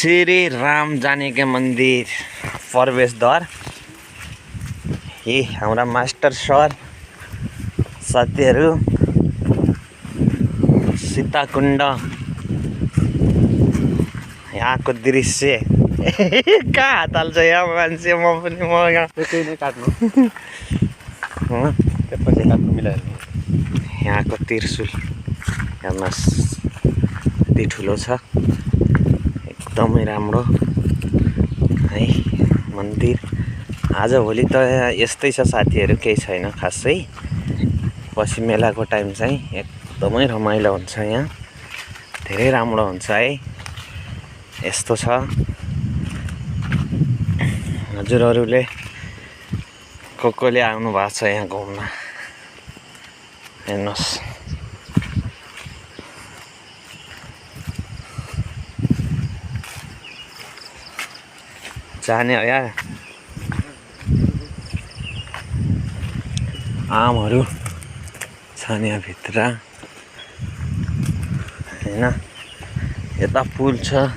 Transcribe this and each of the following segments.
श्री राम जानकी मंदिर प्रवेशद्वार। ये हाम्रा मास्टर सर साथीहरु सीताकुण्ड यहाँको दृश्य कहाँ हात हाल्छ यहाँ मान्छे म पनि म यहाँ त्यसै नै काट्नु त्यसपछि काट्नु मिलाएर यहाँको त्रिशूल हेर्नुहोस् यति ठुलो छ एकदमै राम्रो है मन्दिर। आजभोलि त यस्तै छ साथीहरु, केही छैन खासै। पछि मेलाको टाइम चाहिँ एकदमै रमाइलो हुन्छ, यहाँ धेरै राम्रो हुन्छ है। यस्तो छ हजुरहरुले कोले आउनु भएको छ यहाँ घुम्न हेर्नुहोस्। जाने हो यार। आमहरु छन् यहाँ भित्र हैन। यता पुल छ,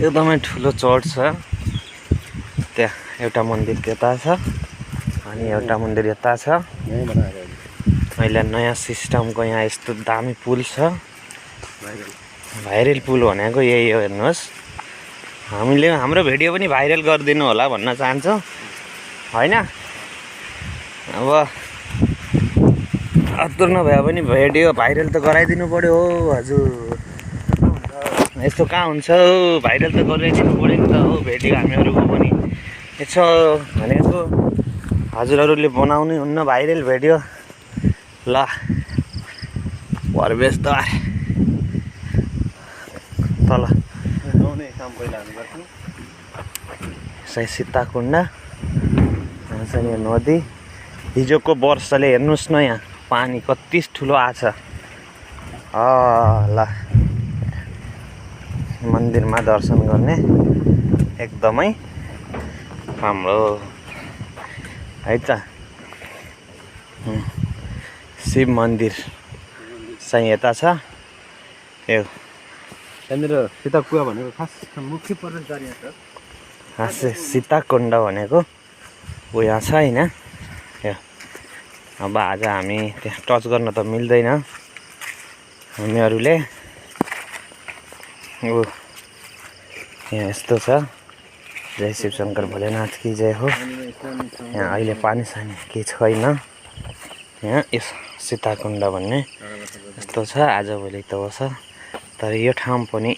एकदमै ठुलो चर्च छ। त्यहाँ एउटा मन्दिर त्यता छ अनि एउटा मन्दिर यता छ। अहिले नयाँ सिस्टमको यहाँ यस्तो दामी पुल छ। भाइरल पुल भनेको यही हो हेर्नुहोस्। हामीले हाम्रो भिडियो पनि भाइरल गरिदिनु होला भन्न चाहन्छु हैन। अब अतुर नभए पनि भिडियो भाइरल त गराइदिनु पर्यो हो हजुर। यस्तो कहाँ हुन्छ हो, भाइरल त गराइदिनु पर्यो नि त हो भिडियो हामीहरुको पनि। यसो भनेको हजुरहरुले बनाउनु हुन्न भाइरल भिडियो। ल प्रवेशद्वार तल सीताकुण्ड चाहिँ नदी। हिजोको वर्षले हेर्नुस् न यहाँ पानी कति ठुलो आछ। ल मन्दिरमा दर्शन गर्ने एकदमै राम्रो है त। शिव मन्दिर चाहिँ यता छ। यो त्यहाँनिर सीताकुवा भनेको खास मुख्य पर्यटन यहाँ छ। खास सीताकुण्ड भनेको ऊ यहाँ छ हैन। यो अब आज हामी त्यहाँ टच गर्न त मिल्दैन हामीहरुले। ऊ यहाँ यस्तो छ। जय शिव शंकर भोलेनाथ की जय हो। यहाँ अहिले पानी सानी केही छैन। यहाँ यस सीताकुण्ड भन्ने यस्तो छ। आजभोलि त होस्, तर यो ठाउँ पनि